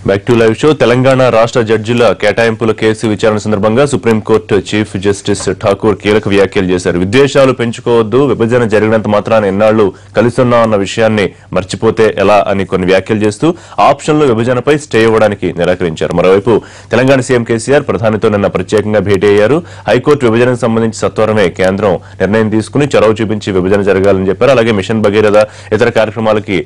Back to live show. Telangana రాష్ట్ర జడ్జిల కేటాయింపుల case విచారణ సందర్భంగా సుప్రీంకోర్టు చీఫ్ జస్టిస్ ఠాకూర్ కీలక వ్యాఖ్యలు చేశారు. విద్వేషాలు పెంచుకోవద్దు, విభజన జరిగినంత మాత్రాన ఎన్నాళ్లు కలిసున్నాం అన్న విషయాన్ని మర్చిపోతే ఎలా అని కొన్ని వ్యాఖ్యలు చేస్తూ ఆప్షన్లు విభజనపై స్టే ఇవ్వడానికి నిరాకరించారు. మరోవైపు తెలంగాణ సీఎం కేసీఆర్ ప్రధానితో నిన్న ప్రత్యేకంగా భేటీ అయ్యారు. హైకోర్టు విభజనకు సంబంధించి సత్వరమే కేంద్రం నిర్ణయం తీసుకుని చొరవ చూపించి విభజన జరగాలని చెప్పారు. అలాగే మిషన్ భగీరథ ఇతర కార్యక్రమాలకి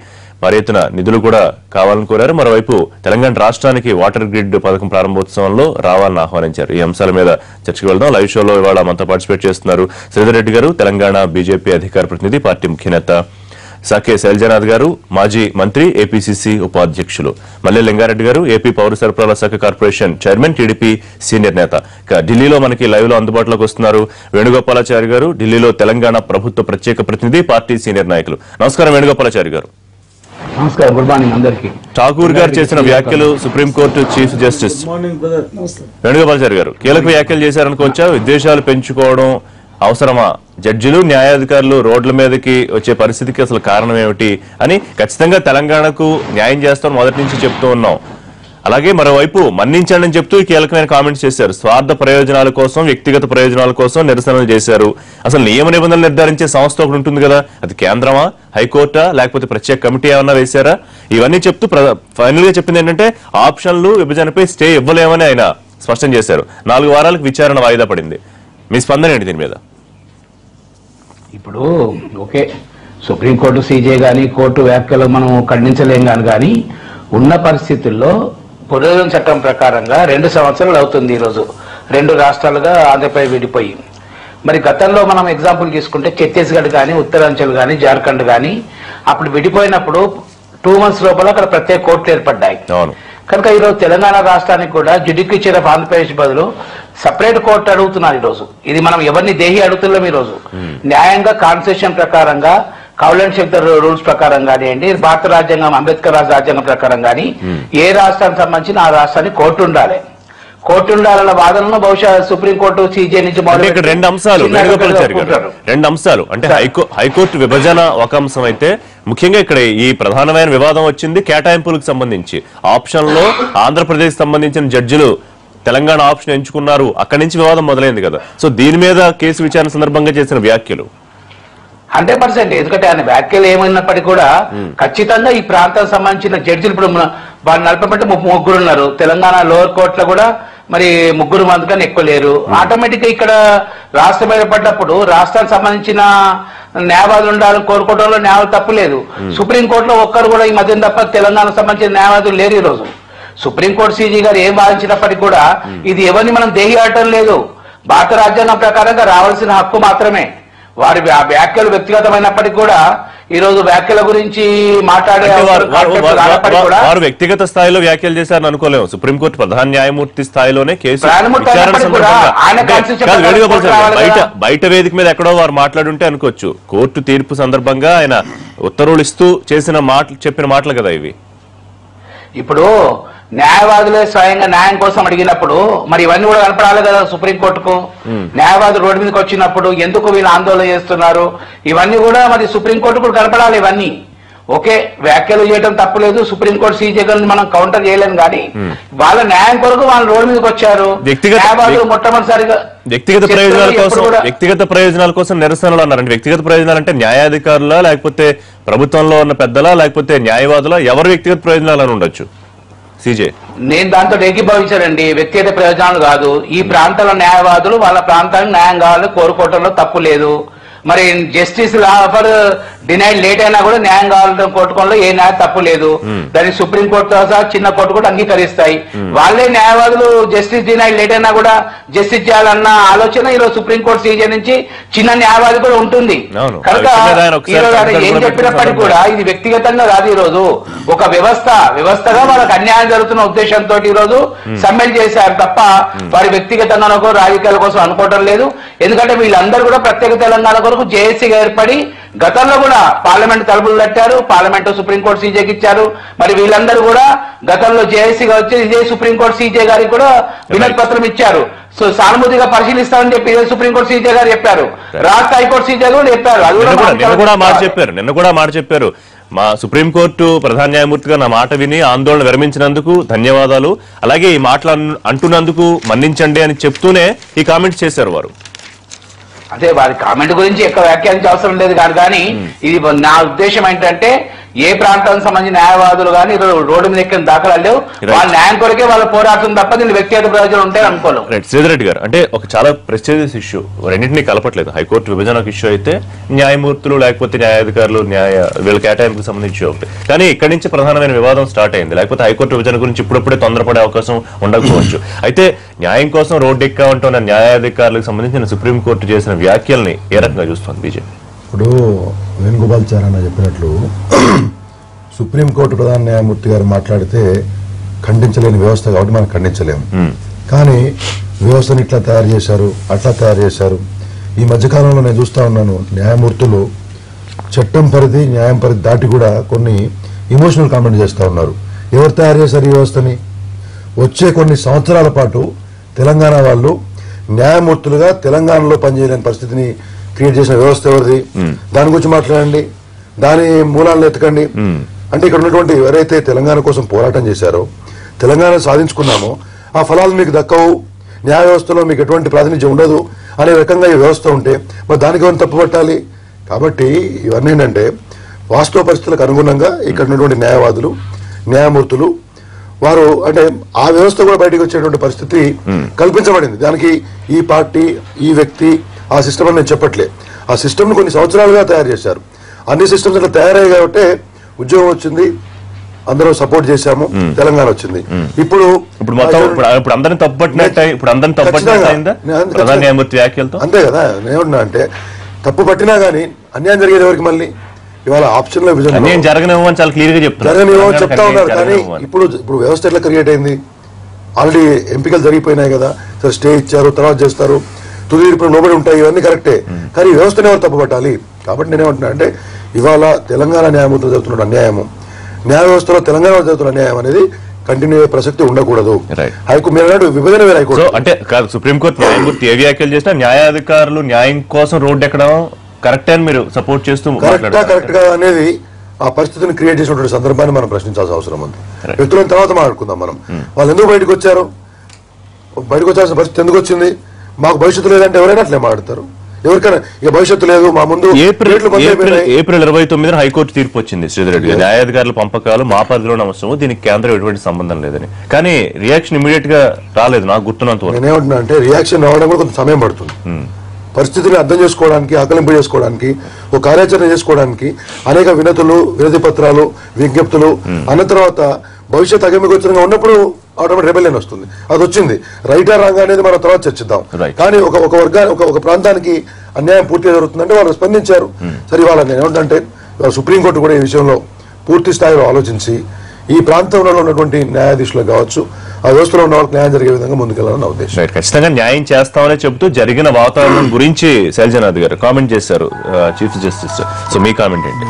భారీ ఎత్తున నిధులు కూడా కావాలని కోరారు. మరోవైపు తెలంగాణ రాష్ట్రానికి వాటర్ గ్రిడ్ పథకం ప్రారంభోత్సవంలో రావాలని ఆహ్వానించారు. ఈ అంశాల మీద చర్చకు వెళ్దాం. లైవ్ షోలో ఇవాళ మనతో పార్టిసిపేట్ చేస్తున్నారు శ్రీధర్ రెడ్డి గారు, తెలంగాణ బీజేపీ అధికార ప్రతినిధి, పార్టీ ముఖ్య నేత, సాకే శైలజనాథ్ గారు, మాజీ మంత్రి, ఏపీసీసీ ఉపాధ్యక్షులు, మల్లె లింగారెడ్డి గారు, ఏపీ పౌర సరఫరాల శాఖ కార్పొరేషన్ చైర్మన్, టీడీపీ సీనియర్ నేత. ఢిల్లీలో మనకి లైవ్ లో అందుబాటులోకి వస్తున్నారు వేణుగోపాలాచారి గారు, ఢిల్లీలో తెలంగాణ ప్రభుత్వ ప్రత్యేక ప్రతినిధి, పార్టీ సీనియర్ నాయకులు. నమస్కారం వేణుగోపాలాచారి గారు. నమస్కారం, గుడ్ మార్నింగ్ అందరికీ. ఠాకూర్ గారు చేసిన వ్యాఖ్యలు సుప్రీంకోర్టు చీఫ్ జస్టిస్ వేణుగోపాలాచారి గారు కీలక వ్యాఖ్యలు చేశారనుకోవచ్చా? విద్వేషాలు పెంచుకోవడం అవసరమా? జడ్జిలు, న్యాయాధికారులు రోడ్ల మీదకి వచ్చే పరిస్థితికి అసలు కారణం ఏమిటి అని ఖచ్చితంగా తెలంగాణకు న్యాయం చేస్తాం మొదటి నుంచి చెప్తూ ఉన్నాం. అలాగే మరోవైపు మన్నించండి అని చెప్తూ కీలకమైన కామెంట్స్ చేశారు. స్వార్థ ప్రయోజనాల కోసం, వ్యక్తిగత ప్రయోజనాల కోసం నిరసనలు చేశారు. అసలు నియమ నిబంధనలు నిర్ధారించే సంస్థ ఒకటి ఉంటుంది కదా, అది కేంద్రమా, హైకోర్టా, లేకపోతే ప్రత్యేక కమిటీ ఏమన్నా వేశారా? ఇవన్నీ చెప్తూ ఫైనల్ గా చెప్పింది ఏంటంటే ఆప్షన్లు విభజనపై స్టే ఇవ్వలేమని ఆయన స్పష్టం చేశారు. 4 వారాలకు విచారణ వాయిదా పడింది. మీ స్పందన ఏంటి దీని మీద? ఇప్పుడు ఓకే, సుప్రీంకోర్టు సీజే గాని కోర్టు వ్యాఖ్యలు మనం ఖండించలేం కానీ ఉన్న పరిస్థితుల్లో పునరుద్ధరణ చట్టం ప్రకారంగా 2 సంవత్సరాలు అవుతుంది. ఈరోజు 2 రాష్ట్రాలుగా ఆంధ్రప్రదేశ్ విడిపోయి, మరి గతంలో మనం ఎగ్జాంపుల్ తీసుకుంటే ఛత్తీస్గఢ్ కానీ, ఉత్తరాంచల్ కానీ, జార్ఖండ్ కానీ అప్పుడు విడిపోయినప్పుడు 2 months లోపల అక్కడ ప్రత్యేక కోర్టులు ఏర్పడ్డాయి. కనుక ఈరోజు తెలంగాణ రాష్ట్రానికి కూడా జ్యుడిషియరీ ఆఫ్ ఆంధ్రప్రదేశ్ బదులు సపరేట్ కోర్టు అడుగుతున్నారు. ఈరోజు ఇది మనం ఎవరిని దేహి అడుగుతున్నాం. ఈరోజు న్యాయంగా కాన్స్టిట్యూషన్ ప్రకారంగా, కౌలన్ శక్తర్ రూల్స్ ప్రకారం కానివ్వండి, భారత రాజ్యాంగం, అంబేద్కర్ రాజ్యాంగం ప్రకారం కానీ ఏ రాష్ట్రానికి సంబంధించిన ఆ రాష్ట్రానికి కోర్టు ఉండాలి. కోర్టు ఉండాలన్న వాదనను బహుశా సుప్రీంకోర్టు సీజే నుంచి 2 అంశాలు అంటే హైకోర్టు విభజన ఒక అంశం అయితే, ముఖ్యంగా ఇక్కడ ఈ ప్రధానమైన వివాదం వచ్చింది కేటాయింపులకు సంబంధించి. ఆప్షన్ లో ఆంధ్రప్రదేశ్ సంబంధించిన జడ్జిలు తెలంగాణ ఆప్షన్ ఎంచుకున్నారు, అక్కడి నుంచి వివాదం మొదలైంది కదా. సో దీని మీద కేసు విచారణ సందర్భంగా చేసిన వ్యాఖ్యలు 100%. ఎందుకంటే ఆయన వ్యాఖ్యలు ఏమైనప్పటికీ కూడా ఖచ్చితంగా ఈ ప్రాంతానికి సంబంధించిన జడ్జిలు ఇప్పుడు వాళ్ళు 40 ఉన్నారు. తెలంగాణ లోవర్ కోర్టులో కూడా మరి 3 మంది కన్నా ఎక్కువ లేరు. ఆటోమేటిక్ గా ఇక్కడ రాష్ట్రం ఏర్పడ్డప్పుడు రాష్ట్రానికి సంబంధించిన న్యాయవాదులు ఉండాలని కోరుకోవడంలో న్యాయం తప్పు లేదు. సుప్రీంకోర్టులో ఒక్కరు కూడా ఈ మధ్య తప్ప తెలంగాణకు సంబంధించిన న్యాయవాదులు లేరు. ఈ రోజు సుప్రీంకోర్టు సీజీ గారు ఏం వాదించినప్పటికీ కూడా ఇది ఎవరిని మనం దేహి ఆడటం లేదు. భారత రాజ్యాంగం ప్రకారంగా రావాల్సిన హక్కు మాత్రమే. వారి వ్యాఖ్యలు వ్యక్తిగతమైనప్పటికీ కూడా ఈ రోజు వ్యాఖ్యల గురించి మాట్లాడే వారు వ్యక్తిగత స్థాయిలో వ్యాఖ్యలు చేశారని అనుకోలేము. సుప్రీంకోర్టు ప్రధాన న్యాయమూర్తి స్థాయిలోనే కేసు బయట వేదిక మీద ఎక్కడో వారు మాట్లాడుంటే అనుకోవచ్చు. కోర్టు తీర్పు సందర్భంగా ఆయన ఉత్తర్వులు ఇస్తూ చెప్పిన మాటలు కదా ఇవి. ఇప్పుడు న్యాయవాదులే స్వయంగా న్యాయం కోసం అడిగినప్పుడు మరి ఇవన్నీ కూడా కనపడాలి కదా సుప్రీంకోర్టుకు. న్యాయవాదులు రోడ్డు మీదకి వచ్చినప్పుడు ఎందుకు వీళ్ళు ఆందోళన చేస్తున్నారు, ఇవన్నీ కూడా మరి సుప్రీంకోర్టు కూడా కనపడాలి. ఇవన్నీ ఓకే, వ్యాఖ్యలు చేయడం తప్పులేదు. సుప్రీంకోర్టు సీజే గారిని మనం కౌంటర్ చేయలేము కానీ వాళ్ళ న్యాయం కొరకు వాళ్ళు రోడ్డు మీదకి వచ్చారు. న్యాయవాదులు మొట్టమొదటిసారిగా వ్యక్తిగత ప్రయోజనాల కోసం నిరసనలు అన్నారంటే, వ్యక్తిగత ప్రయోజనాలు అంటే న్యాయాధికారుల, లేకపోతే ప్రభుత్వంలో ఉన్న పెద్దలా, లేకపోతే న్యాయవాదుల, ఎవరు వ్యక్తిగత ప్రయోజనాలు అని ఉండొచ్చు? సీజే నేను దాంతో ఏకీభవించానండి. వ్యక్తిగత ప్రయోజనాలు కాదు. ఈ ప్రాంతాల న్యాయవాదులు వాళ్ళ ప్రాంతానికి న్యాయం కావాలని కోరుకోవటంలో తప్పు లేదు. మరి జస్టిస్ ఆఫర్ డినైడ్ లేట్ అయినా కూడా న్యాయం కావాలని కోరుకోవడంలో ఏ న్యాయం తప్పు లేదు. దాన్ని సుప్రీంకోర్టు సహా చిన్న కోర్టు కూడా అంగీకరిస్తాయి. వాళ్ళే న్యాయవాదులు జస్టిస్ డినైడ్ లేట్ అయినా కూడా జస్టిస్ చేయాలన్న ఆలోచన ఈరోజు సుప్రీంకోర్టు సీజే నుంచి చిన్న న్యాయవాది కూడా ఉంటుంది. కనుక ఈరోజు ఏం చెప్పినప్పటికీ కూడా ఇది వ్యక్తిగతంగా కాదు. ఈరోజు ఒక వ్యవస్థగా వాళ్ళకి అన్యాయం జరుగుతున్న ఉద్దేశంతో ఈరోజు సమ్మెలు చేశారు తప్ప వారి వ్యక్తిగతంగా రాజకీయాల కోసం అనుకోవటం లేదు. ఎందుకంటే వీళ్ళందరూ కూడా ప్రత్యేక తెలంగాణ కొరకు జేఏసీగా ఏర్పడి గతంలో కూడా పార్లమెంట్ తలుపులు తట్టారు. పార్లమెంట్ సుప్రీంకోర్టు సీజేకి ఇచ్చారు. మరి వీళ్ళందరూ కూడా గతంలో జేఏసీగా వచ్చి ఇదే సుప్రీంకోర్టు సీజే గారికి కూడా వినతి పత్రం ఇచ్చారు. సో సానుభూతిగా పరిశీలిస్తామని చెప్పి సుప్రీంకోర్టు సీజే గారు చెప్పారు. రాష్ట్ర హైకోర్టు సీజే కూడా చెప్పారు. నిన్న కూడా మాట చెప్పారు. మా సుప్రీంకోర్టు ప్రధాన న్యాయమూర్తిగా నా మాట విని ఆందోళన విరమించినందుకు ధన్యవాదాలు, అలాగే ఈ మాటలు అంటున్నందుకు మన్నించండి అని చెప్తూనే ఈ కామెంట్స్ చేశారు వారు. అదే వారి కామెంట్ గురించి ఎక్కువ వ్యాఖ్యానించే అవసరం లేదు కానీ ఇది నా ఉద్దేశం ఏంటంటే ఏ ప్రాంతానికి సంబంధించిన న్యాయవాదులు కానీ రోడ్డు మీద ఎక్కిన దాఖలాలు లేవు. వాళ్ళ న్యాయం కొరకే వాళ్ళ పోరాటం తప్ప దీని వ్యక్తిగత ప్రయోజనం ఉంటాయి అనుకోలేం. శ్రీధర్ రెడ్డి గారు, అంటే ఒక చాలా ప్రెస్టీజియస్ ఇష్యూ, రెండింటినీ కలపట్లేదు. హైకోర్టు విభజనకు ఇష్యూ అయితే న్యాయమూర్తులు లేకపోతే న్యాయాధికారులు వీళ్ళ కేటాయింపుకు సంబంధించి ఒకటి, కానీ ఇక్కడి నుంచి ప్రధానమైన వివాదం స్టార్ట్ అయింది. లేకపోతే హైకోర్టు విభజన గురించి ఇప్పుడప్పుడే తొందరపడే అవకాశం ఉండకపోవచ్చు. అయితే న్యాయం కోసం రోడ్డు ఎక్కామంటున్న న్యాయాధికారులకు సంబంధించిన సుప్రీంకోర్టు చేసిన వ్యాఖ్యల్ని ఏ రకంగా చూస్తుంది బీజేపీ? ఇప్పుడు వేణుగోపాల్చారన్న చెప్పినట్లు సుప్రీంకోర్టు ప్రధాన న్యాయమూర్తి గారు మాట్లాడితే ఖండించలేని వ్యవస్థ కాబట్టి మనం ఖండించలేము. కానీ వ్యవస్థను ఇట్లా తయారు చేశారు, అట్లా తయారు చేశారు. ఈ మధ్యకాలంలో నేను చూస్తా ఉన్నాను, న్యాయమూర్తులు చట్టం పరిధి న్యాయం పరిధి దాటి కూడా కొన్ని ఇమోషనల్ కామెంట్ చేస్తూ ఉన్నారు. ఎవరు తయారు చేశారు ఈ వ్యవస్థని? వచ్చే కొన్ని సంవత్సరాల పాటు తెలంగాణ వాళ్ళు న్యాయమూర్తులుగా తెలంగాణలో పనిచేయలేని పరిస్థితిని క్రియేట్ చేసిన వ్యవస్థ ఎవరిది? దాని గురించి మాట్లాడండి, దాని మూలాలను ఎత్తకండి. అంటే ఇక్కడ ఉన్నటువంటి ఎవరైతే తెలంగాణ కోసం పోరాటం చేశారో, తెలంగాణ సాధించుకున్నామో ఆ ఫలాలు మీకు దక్కవు, న్యాయ వ్యవస్థలో మీకు ఎటువంటి ప్రాతినిధ్యం ఉండదు అనే రకంగా ఈ వ్యవస్థ ఉంటే మరి దానికి ఏమైనా తప్పు పట్టాలి? కాబట్టి ఇవన్నీ ఏంటంటే వాస్తవ పరిస్థితులకు అనుగుణంగా ఇక్కడ ఉన్నటువంటి న్యాయవాదులు న్యాయమూర్తులు వారు అంటే ఆ వ్యవస్థ కూడా బయటకు వచ్చేటువంటి పరిస్థితి కల్పించబడింది. దానికి ఈ పార్టీ ఈ వ్యక్తి ఆ సిస్టమ్ అని నేను చెప్పట్లే. ఆ సిస్టమ్ను కొన్ని సంవత్సరాలుగా తయారు చేశారు. అన్ని సిస్టమ్స్ అట్లా తయారయ్యాయి కాబట్టి ఉద్యోగం వచ్చింది, అందరూ సపోర్ట్ చేశాము, తెలంగాణ వచ్చింది. ఇప్పుడు అందరిని అంతే కదా. నేనున్నా అంటే తప్పు పట్టినా గానీ అన్యాయం జరిగేది ఎవరికి? మళ్ళీ ఇవాళ ఆప్షన్ లో జరగనివ్వమని చాలా క్లియర్ గా చెప్తా ఉన్నారు. కానీ ఇప్పుడు వ్యవస్థ ఎట్లా క్రియేట్ అయింది? ఆల్రెడీ ఎంపికలు జరిగిపోయినాయి కదా, సరే స్టే ఇచ్చారు, తర్వాత చేస్తారు, తుది ఇప్పుడు నోబడి ఉంటాయి, ఇవన్నీ కరెక్టే. కానీ ఈ వ్యవస్థను ఎవరు తప్పు పట్టాలి? కాబట్టి నేనేమంటున్నా అంటే ఇవాళ తెలంగాణ న్యాయమూర్తులు జరుగుతున్న అన్యాయము, న్యాయ వ్యవస్థలో తెలంగాణ జరుగుతున్న అన్యాయం అనేది కంటిన్యూ అయ్యే ప్రసక్తి ఉండకూడదు. మీరు విభజన వేరే హైకోర్టు అంటే సుప్రీంకోర్టు న్యాయమూర్తి ఏ వ్యాఖ్యలు చేసినా న్యాయాధికారులు న్యాయం కోసం రోడ్డు ఎక్కడం కరెక్ట్ అని మీరు సపోర్ట్ చేస్తూ కరెక్ట్ గా అనేది ఆ పరిస్థితిని క్రియేట్ చేసినటువంటి సందర్భాన్ని మనం ప్రశ్నించాల్సిన అవసరం ఉంది. వ్యక్తుల తర్వాత మాట్లాడుకుందాం మనం. వాళ్ళు ఎందుకు బయటకు వచ్చారు? బయటకు వచ్చాల్సిన పరిస్థితి ఎందుకు వచ్చింది? మాకు భవిష్యత్తు లేదంటే ఎవరైనా అట్లే మాట్లాడతారు. ఎవరికైనా ఇక భవిష్యత్తు లేదు మా ముందు. ఏప్రిల్ 29 హైకోర్టు తీర్పు వచ్చింది శ్రీధర్ రెడ్డి గారు, న్యాయాధికారుల పంపకాలు మా పరిధిలోనే అవసరం, దీనికి కేంద్రం ఎటువంటి సంబంధం లేదని. కానీ రియాక్షన్ ఇమీడియట్ గా రాలేదు నాకు గుర్తున్నంత వరకు. నేనేమంటున్నా అంటే రియాక్షన్ రావడం కూడా కొంత సమయం పడుతుంది. పరిస్థితిని అర్థం చేసుకోవడానికి, ఆకలింపు చేసుకోవడానికి, ఒక కార్యాచరణ చేసుకోవడానికి అనేక వినతి పత్రాలు, విజ్ఞప్తులు అన్న తర్వాత భవిష్యత్ అగమ్యగోచరంగా ఉన్నప్పుడు ఆటోమేటిక్ రెబెలియన్ వస్తుంది. అది వచ్చింది. రైటా రాంగ్ అనేది మనం తర్వాత చర్చిద్దాం. కానీ ఒక ప్రాంతానికి అన్యాయం పూర్తిగా జరుగుతుందంటే వాళ్ళు స్పందించారు. సరే వాళ్ళని ఏమంటే సుప్రీంకోర్టు కూడా ఈ విషయంలో పూర్తి స్థాయిలో ఆలోచించి ఈ ప్రాంతంలో ఉన్నటువంటి న్యాయాధీశులకు కావచ్చు, ఆ వ్యవస్థలో ఉన్న వాళ్ళకి న్యాయం జరిగే విధంగా ముందుకెళ్లాలని నా ఉద్దేశం. ఖచ్చితంగా న్యాయం చేస్తామని చెబుతూ జరిగిన వాతావరణం గురించి శైలజనాథ్ గారు కామెంట్ చేశారు, చీఫ్ జస్టిస్. సో మీ కామెంట్ ఏంటి?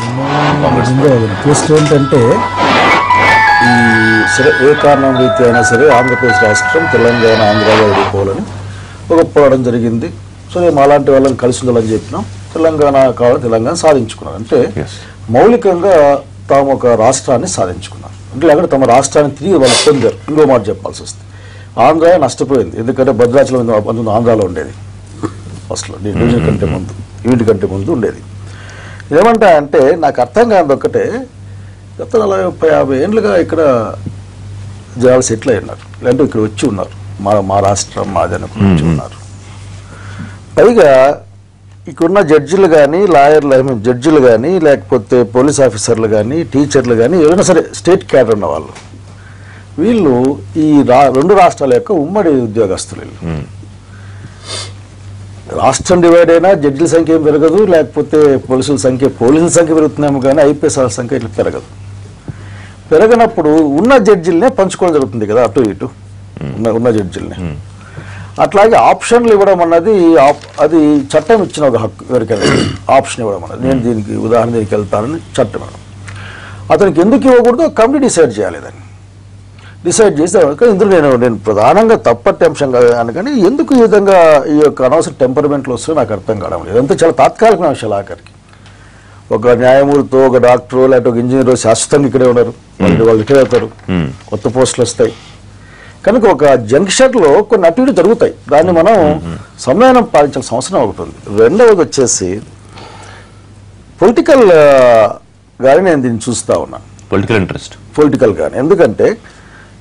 ఏంటంటే ఈ సరే ఏ కారణం రీతి అయినా సరే ఆంధ్రప్రదేశ్ రాష్ట్రం తెలంగాణ ఆంధ్రాలో ఎదుర్కోవాలని ఒక పోరాటం జరిగింది. సో మేము అలాంటి వాళ్ళని కలిసి ఉండాలని చెప్పినాం. తెలంగాణ కావాలి, తెలంగాణ సాధించుకున్నారు. అంటే మౌలికంగా తాము ఒక రాష్ట్రాన్ని సాధించుకున్నారు. అంటే అక్కడ తమ రాష్ట్రాన్ని తిరిగి వాళ్ళు పొందారు. ఇంకో మాట చెప్పాల్సి వస్తుంది, ఆంధ్ర నష్టపోయింది. ఎందుకంటే భద్రాచలం ఆంధ్రాలో ఉండేది ఫస్ట్లో, డివిజన్ కంటే ముందు, యూనిట్ కంటే ముందు ఉండేది. ఏమంటా అంటే నాకు అర్థం కాదు ఒక్కటే, గత 40-50 ఏళ్ళుగా ఇక్కడ జనాలు సెటిల్ అయి ఉన్నారు, లేదంటే ఇక్కడ వచ్చి ఉన్నారు, మా రాష్ట్రం మాది అనుకుని వచ్చి ఉన్నారు. పైగా ఇక్కడున్న జడ్జిలు కానీ, లాయర్లు జడ్జిలు కానీ, లేకపోతే పోలీస్ ఆఫీసర్లు కానీ, టీచర్లు కానీ, ఎవరైనా సరే స్టేట్ క్యాడర్ ఉన్న వాళ్ళు, వీళ్ళు ఈ రెండు రాష్ట్రాల యొక్క ఉమ్మడి ఉద్యోగస్తులు. రాష్ట్రం డివైడ్ అయినా జడ్జిల సంఖ్య ఏం పెరగదు, లేకపోతే పోలీసుల సంఖ్య పెరుగుతున్నాము, కానీ ఐపీఎస్ సంఖ్య ఇట్లా పెరగనప్పుడు ఉన్న జడ్జిల్నే పంచుకోవడం జరుగుతుంది కదా, అటు ఇటు ఉన్న జడ్జిల్ని. అట్లాగే ఆప్షన్లు ఇవ్వడం అన్నది అది చట్టం ఇచ్చిన ఒక హక్కు. ఎవరికైనా ఆప్షన్ ఇవ్వడం అన్నది, నేను దీనికి ఉదాహరణ దీనికి వెళ్తానని చట్టం ఇవ్వడం. అతనికి ఎందుకు ఇవ్వకూడదో కమిటీ డిసైడ్ చేయాలి. దాన్ని డిసైడ్ చేస్తే ఇందులో నేను ప్రధానంగా తప్పటి అంశం కాదు, కానీ ఎందుకు ఈ విధంగా ఈ యొక్క అనవసర టెంపర్మెంట్లు వస్తే నాకు అర్థం కావడం లేదు. అంతా చాలా తాత్కాలిక విషయాలు. ఆఖరికి ఒక న్యాయమూర్తితో ఒక డాక్టరు లేకపోతే ఒక ఇంజనీరు శాశ్వతంగా ఇక్కడే ఉన్నారు, వాళ్ళు రిటైర్ అవుతారు, కొత్త పోస్టులు వస్తాయి. కనుక ఒక జంక్షన్లో కొన్ని అటు ఇటు జరుగుతాయి, దాన్ని మనం సమయానం పాటించాల్సిన అవసరం ఒకటి ఉంది. రెండవది వచ్చేసి పొలిటికల్ గానీ నేను దీన్ని చూస్తా ఉన్నా, పొలిటికల్ గానీ. ఎందుకంటే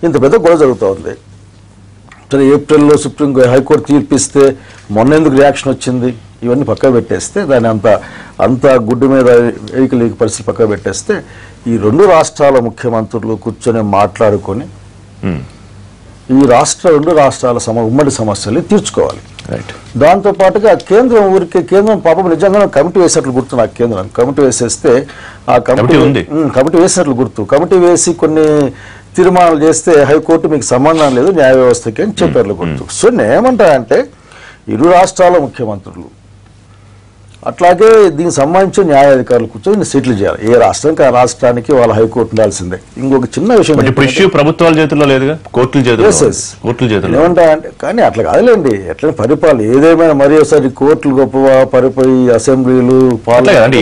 ఇంత పెద్ద గొడవ జరుగుతూ ఉంది. సరే ఏప్రిల్లో సుప్రీం హైకోర్టు తీర్పిస్తే మొన్న ఎందుకు రియాక్షన్ వచ్చింది, ఇవన్నీ పక్కన పెట్టేస్తే, దాన్ని అంత గుడ్డు మీద ఎయికలు పరిస్థితి పక్కన పెట్టేస్తే, ఈ రెండు రాష్ట్రాల ముఖ్యమంత్రులు కూర్చొని మాట్లాడుకొని ఈ రెండు రాష్ట్రాల ఉమ్మడి సమస్యల్ని తీర్చుకోవాలి. దాంతో పాటుగా కేంద్రం పాపం నిజంగా కమిటీ వేసినట్లు గుర్తు, నాకు కేంద్రం కమిటీ వేసేస్తే ఆ కమిటీ వేసినట్లు గుర్తు, కమిటీ వేసి కొన్ని తీర్మానాలు చేస్తే హైకోర్టు మీకు సంబంధం లేదు న్యాయ వ్యవస్థకి అని చెప్పారు గుర్తు. సో నేనేమంటానంటే ఇరు రాష్ట్రాల ముఖ్యమంత్రులు అట్లాగే దీనికి సంబంధించిన న్యాయాధికారులు కూర్చొని సెటిల్ చేయాలి. ఏ రాష్ట్రానికి ఆ రాష్ట్రానికి వాళ్ళ హైకోర్టు ఉండాల్సిందే. ఇంకొక చిన్న విషయం, ప్రభుత్వాల చేతుల్లో లేదుగా, కోర్టుల చేతుల్లో ఏమంటాయంటే, కానీ అట్లా కాదులేండి, ఎట్లా పరిపాలన ఏదేమైనా మరి ఒకసారి కోర్టులు గొప్పవా, పరిపోయి అసెంబ్లీలు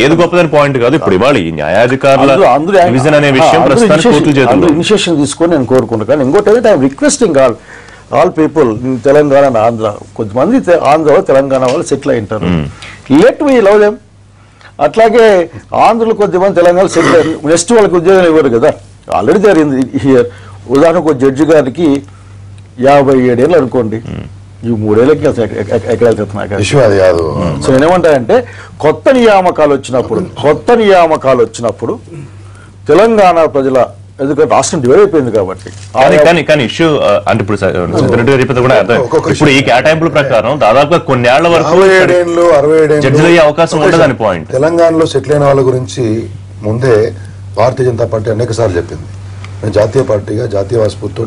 ఏది గొప్పదని పాయింట్ కాదు. ఇప్పుడు ఇవాళ ఇనిషియేషన్ తీసుకొని నేను కోరుకుంటాను. కానీ ఇంకోటి అయితే I'm requesting all people in Telangana and Andhra, కొంతమంది ఆంధ్రలో తెలంగాణ వాళ్ళు సెటిల్ అయి ఉంటారు, లెట్ వి లవ్ దెమ్. అట్లాగే ఆంధ్రలో కొద్దిమంది తెలంగాణ సెటిల్ అయ్యారు, నెక్స్ట్ వాళ్ళకి ఉద్యోగం ఇవ్వరు కదా, ఆల్రెడీ జరిగింది హియర్. ఉదాహరణకు ఒక జడ్జి గారికి 57 ఏళ్ళు అనుకోండి, ఈ 3 ఏళ్ళకి ఎక్కడ వెళ్తున్నాయి. సో నేనేమంటానంటే కొత్త నియామకాలు వచ్చినప్పుడు తెలంగాణ ప్రజల, ఎందుకంటే రాష్ట్రం డివైడ్ అయిపోయింది కాబట్టి. కానీ ఇష్యూ అంటే ఇప్పుడు ఈ కేటాయింపుల ప్రకారం దాదాపుగా కొన్నేళ్ల వరకు 67 అవకాశం ఉండదని పాయింట్. తెలంగాణలో సెటిల్ అయిన వాళ్ళ గురించి ముందే భారతీయ జనతా పార్టీ అనేక సార్లు చెప్పింది. మేము జాతీయ పార్టీగా జాతీయ స్ఫూర్తితో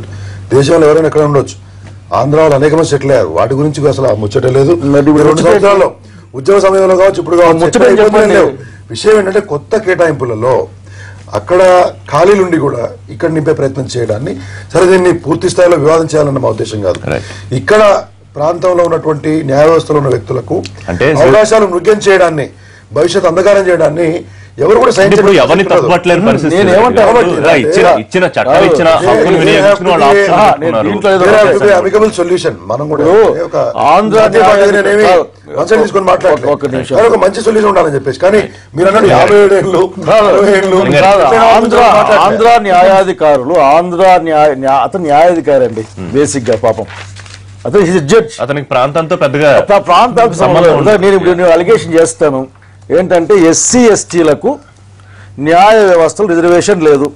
దేశంలో ఎవరైనా ఎక్కడ ఉండొచ్చు, ఆంధ్ర వాళ్ళు అనేక మంది సెటిల్ అయ్యారు, వాటి గురించి అసలు ముచ్చట లేదు. 2 సంవత్సరాల్లో ఉద్యోగ సమయంలో కావచ్చు, ఇప్పుడు కావచ్చు. విషయం ఏంటంటే కొత్త కేటాయింపులలో అక్కడ ఖాళీలుండి కూడా ఇక్కడ నింపే ప్రయత్నం చేయడాన్ని, సరే దీన్ని పూర్తి స్థాయిలో వివాదం చేయాలన్న మా ఉద్దేశం కాదు. ఇక్కడ ప్రాంతంలో ఉన్నటువంటి న్యాయ వ్యవస్థలో ఉన్న వ్యక్తులకు అవకాశాలు నృగ్యం చేయడాన్ని, భవిష్యత్ అంధకారం చేయడాన్ని ఎవరు కూడా అమికబుల్ సొల్యూషన్ మనం కూడా తీసుకొని మాట్లాడుతున్నాం, ఒక మంచి సొల్యూషన్ ఉండాలని చెప్పేసి. కానీ మీరు అన్నట్టు 57 ఏళ్ళు ఆంధ్ర న్యాయాధికారులు, అతను న్యాయాధికారి అండి బేసిక్ గా, పాపం అతను జడ్జ్, అతనికి ప్రాంతంతో పెద్దగా ప్రాంతాలకు సంబంధం. నేను అలిగేషన్ చేస్తాను ఏంటంటే ఎస్సీ ఎస్టీలకు న్యాయ వ్యవస్థలో రిజర్వేషన్ లేదు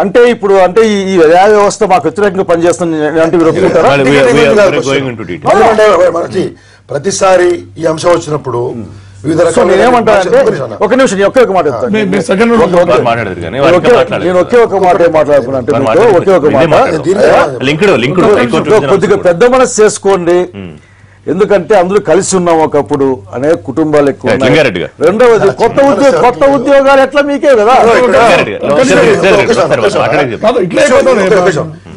అంటే, ఇప్పుడు అంటే ఈ న్యాయ వ్యవస్థ మాకు వ్యతిరేకంగా పనిచేస్తుంది అంటే మీరు ఒప్పుకుంటారా? ప్రతిసారి ఈ అంశం వచ్చినప్పుడు వివిధ రకాల నేనేమంటానంటే, ఒక నిమిషం ఒకే ఒక మాట నేను ఒకే ఒక మాట మాట్లాడుకున్నా అంటే, ఒకే ఒక మాట కొద్దిగా పెద్ద మనసు చేసుకోండి. ఎందుకంటే అందరూ కలిసి ఉన్నాం ఒకప్పుడు, అనేక కుటుంబాలు ఎక్కువ. రెండవది కొత్త ఉద్యోగాలు ఎట్లా మీకే కదా.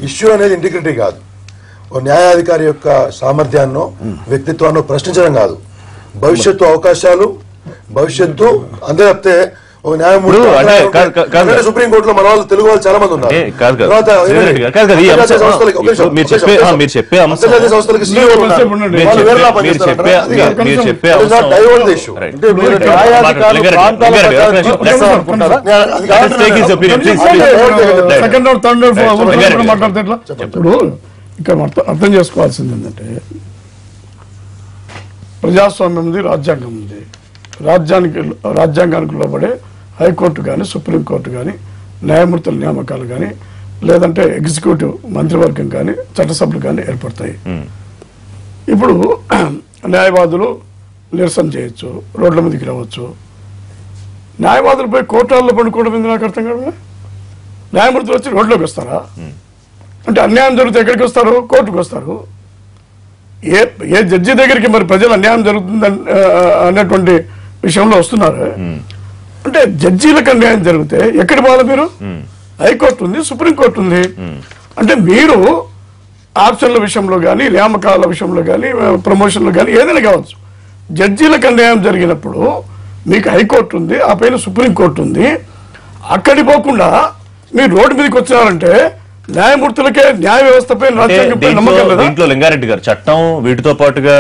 ఇష్యూ అనేది ఇంటిగ్రిటీ కాదు, ఓ న్యాయాధికారి యొక్క సామర్థ్యాన్ని వ్యక్తిత్వాన్ని ప్రశ్నించడం కాదు, భవిష్యత్తు అవకాశాలు, భవిష్యత్తు అంతే తప్పితే ఒక న్యాయమూర్తి సుప్రీంకోర్టులో మన వాళ్ళు తెలుగు వాళ్ళు చాలా మంది ఉన్నారు. ఇక్కడ అర్థం చేసుకోవాల్సింది ఏంటంటే, ప్రజాస్వామ్యం ఉంది, రాజ్యాంగం ఉంది. రాజ్యాంగానికి లోబడే హైకోర్టు కానీ, సుప్రీంకోర్టు కానీ, న్యాయమూర్తుల నియామకాలు కానీ, లేదంటే ఎగ్జిక్యూటివ్ మంత్రివర్గం కానీ, చట్టసభలు కానీ ఏర్పడతాయి. ఇప్పుడు న్యాయవాదులు నిరసన చేయొచ్చు, రోడ్ల మీదకి రావచ్చు. న్యాయవాదులపై కోర్టుల్లో పడుకోవడం ఎందుకు నాకు అర్థం కాదు. న్యాయమూర్తులు వచ్చి రోడ్లోకి వస్తారా? అంటే అన్యాయం జరిగితే ఎక్కడికి వస్తారు? కోర్టుకు వస్తారు. ఏ జడ్జి దగ్గరికి మరి ప్రజలు అన్యాయం జరుగుతుంది అన్నటువంటి విషయంలో వస్తున్నారు. అంటే జడ్జీలకు అన్యాయం జరిగితే ఎక్కడి పోవాలి మీరు? హైకోర్టు ఉంది, సుప్రీంకోర్టు ఉంది. అంటే మీరు ఆప్షన్ల విషయంలో కానీ, నియామకాల విషయంలో కానీ, ప్రమోషన్లు కానీ ఏదైనా కావచ్చు, జడ్జీలకు అన్యాయం జరిగినప్పుడు మీకు హైకోర్టు ఉంది, ఆ పైన సుప్రీంకోర్టు ఉంది. అక్కడికి పోకుండా మీరు రోడ్డు మీదకి వచ్చినారంటే న్యాయమూర్తులకే న్యాయ వ్యవస్థపై రాజ్యాంగంపై నమ్మకం లేదా? దీంట్లో లింగారెడ్డి గారు చట్టం వీటితో పాటుగా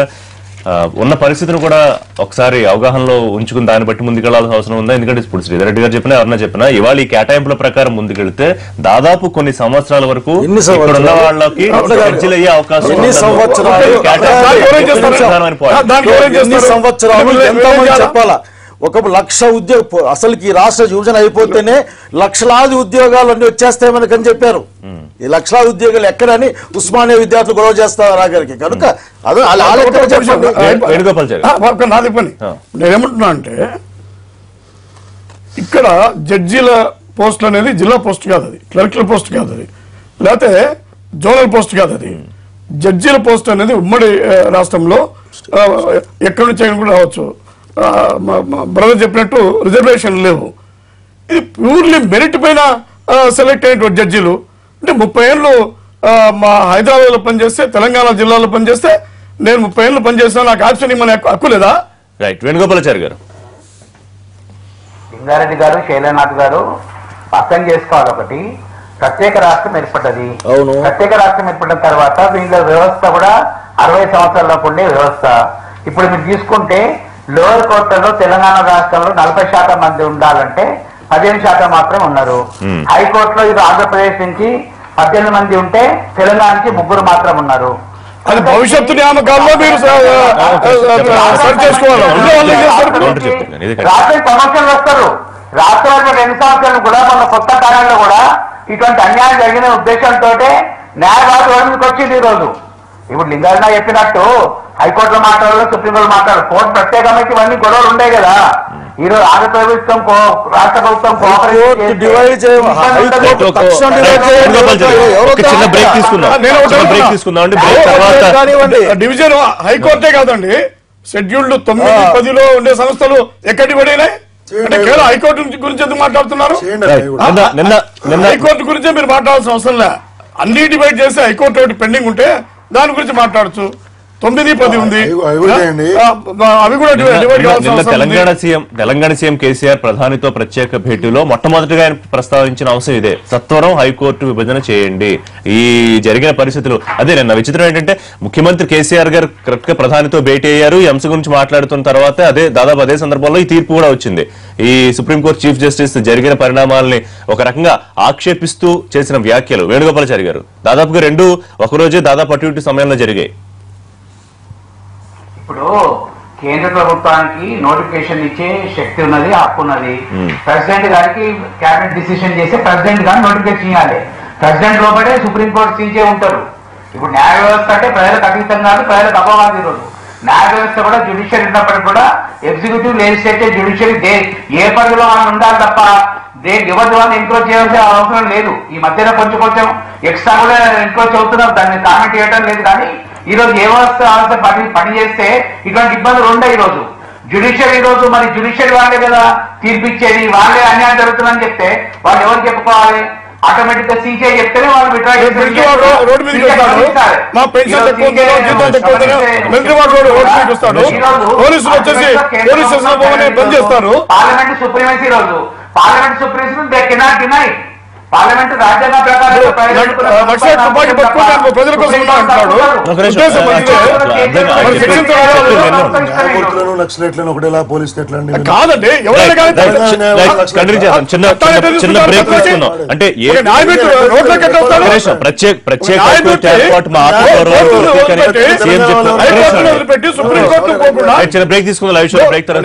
ఉన్న పరిస్థితిని కూడా ఒకసారి అవగాహనలో ఉంచుకుని దాన్ని బట్టి ముందుకెళ్లాల్సిన అవసరం ఉందా? ఎందుకంటే ఇప్పుడు శ్రీధర్ రెడ్డి గారు చెప్పినా ఎవరన్నా చెప్పినా ఇవాళ ఈ కేటాయింపుల ప్రకారం ముందుకెళ్తే దాదాపు కొన్ని సంవత్సరాల వరకు ఇక్కడ ఉన్న వాళ్ళకి చర్చలు అయ్యే అవకాశం చెప్పాలా? ఒక 1,00,000 ఉద్యోగ అసలుకి ఈ రాష్ట్ర విభజన అయిపోతేనే లక్షలాది ఉద్యోగాలు అన్ని వచ్చేస్తాయి మనకని చెప్పారు. ఈ లక్షలాది ఉద్యోగాలు ఎక్కడని ఉస్మానియా విద్యార్థులు గొడవ చేస్తారు ఆఖరికి. కనుక అదే నాది పని నేనేమంటున్నా అంటే ఇక్కడ జడ్జీల పోస్టులు అనేది జిల్లా పోస్ట్ కాదు, అది క్లర్కల్ పోస్ట్ కాదు, అది లేకపోతే జోనల్ పోస్ట్ కాదు, అది జడ్జీల పోస్ట్ అనేది ఉమ్మడి రాష్ట్రంలో ఎక్కడి నుంచి కూడా రావచ్చు. బ్రదర్ చెప్పినట్టు రిజర్వేషన్ లేవు. ఇది ప్యూర్లీ మెరిట్ పైన సెలెక్ట్ అయినటువంటి జడ్జీలు. అంటే 30 ఏళ్ళు మా హైదరాబాద్లో పనిచేస్తే, తెలంగాణ జిల్లాలో పనిచేస్తే నేను 30 ఏళ్ళు పనిచేస్తాను, నాకు ఆప్షన్ ఇమ్మని హక్కు లేదా? రైట్. వేణుగోపాలాచారి గారు. లింగారెడ్డి గారు, శైలనాథ్ గారు అర్థం చేసుకోవాలి. ఒకటి, ప్రత్యేక రాష్ట్రం ఏర్పడ్డది. ప్రత్యేక రాష్ట్రం ఏర్పడిన తర్వాత వీళ్ళ వ్యవస్థ కూడా 60 సంవత్సరాలకు ఉండే వ్యవస్థ. ఇప్పుడు మీరు తీసుకుంటే లోయర్ కోర్టులో తెలంగాణ రాష్ట్రంలో 40% మంది ఉండాలంటే 15% మాత్రం ఉన్నారు. హైకోర్టులో ఇది ఆంధ్రప్రదేశ్ నుంచి 18 మంది ఉంటే తెలంగాణ నుంచి 3 మాత్రం ఉన్నారు. అది భవిష్యత్తు నియామకాల్లో మీరు రాష్ట్ర ప్రమోషన్లు వస్తారు. రాష్ట్రాల్లో 2 సంవత్సరాలు కూడా మన కొత్త కాలంలో కూడా ఇటువంటి అన్యాయం జరిగిన ఉద్దేశంతో న్యాయవాది వరకు వచ్చింది. ఈ రోజు ఇప్పుడు లింగారెడ్డి చెప్పినట్టు హైకోర్టులో మాట్లాడాలి, సుప్రీంకోర్టులో మాట్లాడాలి. కోర్టు ప్రత్యేకమైతే ఇవన్నీ గొడవలు ఉంటాయి కదా. ఈ రోజు ఆంధ్ర ప్రభుత్వం రాష్ట్ర ప్రభుత్వం డివిజన్ హైకోర్టే కాదండి, షెడ్యూల్డ్ 9, 10లో ఉండే సంస్థలు ఎక్కడికి పడినాయి? అంటే కేవలం హైకోర్టు గురించి ఎందుకు మాట్లాడుతున్నారు? హైకోర్టు గురించే మీరు మాట్లాడాల్సిన అవసరం లే. అన్ని డివైడ్ చేసి హైకోర్టు ఒకటి పెండింగ్ ఉంటే దాని గురించి మాట్లాడచ్చు. 9, 10 ఉంది, అవి కూడా తెలంగాణ సీఎం కేసీఆర్ ప్రధానితో ప్రత్యేక భేటీలో మొట్టమొదటిగా ఆయన ప్రస్తావించిన అంశం ఇదే, సత్వరం హైకోర్టు విభజన చేయండి. ఈ జరిగిన పరిస్థితులు అదే. నిన్న విచిత్రం ఏంటంటే ముఖ్యమంత్రి కేసీఆర్ గారు కరెక్ట్ గా ప్రధానితో భేటీ అయ్యారు. ఈ అంశం గురించి మాట్లాడుతున్న తర్వాత దాదాపు అదే సందర్భంలో ఈ తీర్పు కూడా వచ్చింది. ఈ సుప్రీంకోర్టు చీఫ్ జస్టిస్ జరిగిన పరిణామాలని ఒక రకంగా ఆక్షేపిస్తూ చేసిన వ్యాఖ్యలు వేణుగోపాలాచారి గారు దాదాపుగా 2 ఒకరోజే దాదాపు అటు ఇటు సమయంలో జరిగాయి. ఇప్పుడు కేంద్ర ప్రభుత్వానికి నోటిఫికేషన్ ఇచ్చే శక్తి ఉన్నది, హక్కు ఉన్నది. ప్రెసిడెంట్ గారికి క్యాబినెట్ డిసిషన్ చేసి ప్రెసిడెంట్ గారు నోటిఫికేషన్ ఇవ్వాలి. ప్రెసిడెంట్ లోపలే సుప్రీంకోర్టు సీజే ఉంటారు. ఇప్పుడు న్యాయ వ్యవస్థ అంటే ప్రజలకు అతీతం కాదు, ప్రజలకు అపవాది. ఈరోజు న్యాయ వ్యవస్థ కూడా జ్యుడిషియరీ ఉన్నప్పటికీ కూడా ఎగ్జిక్యూటివ్, లెజిస్లేటివ్, జ్యుడిషియరీ ఏ పరిధిలో మనం ఉండాలి తప్ప ఎవరి వాళ్ళు ఎంక్రోచ్ చేయాల్సిన అవసరం లేదు. ఈ మధ్యన కొంచెం ఎక్స్ట్రా కూడా ఎంక్రోచ్ అవుతున్నాం, దాన్ని కామెంట్ చేయడం లేదు. కానీ ఈ రోజు ఏ వ్యవస్థ పని చేస్తే ఇటువంటి ఇబ్బందులు ఉండే. ఈ రోజు జ్యుడిషియరీ, ఈ రోజు మరి జ్యుడిషియరీ వాళ్ళే కదా తీర్పిచ్చేది, వాళ్ళే అన్యాయం జరుగుతుందని చెప్తే వాళ్ళు ఎవరు చెప్పుకోవాలి? ఆటోమేటిక్ గా సీజే చెప్తేనే వాళ్ళు పార్లమెంట్ సుప్రీమసీ. రోజు parliament supremacy they cannot deny. Parliament రాజ్యాంగ ప్రకారం నక్సలైట్లను ఒకటేలా పోలీసులు ఎట్లా కాదండి. చిన్న బ్రేక్ తీసుకున్నాం. అంటే ప్రత్యేక చిన్న బ్రేక్ తీసుకుందాం. లైవ్ షో బ్రేక్ తర్వాత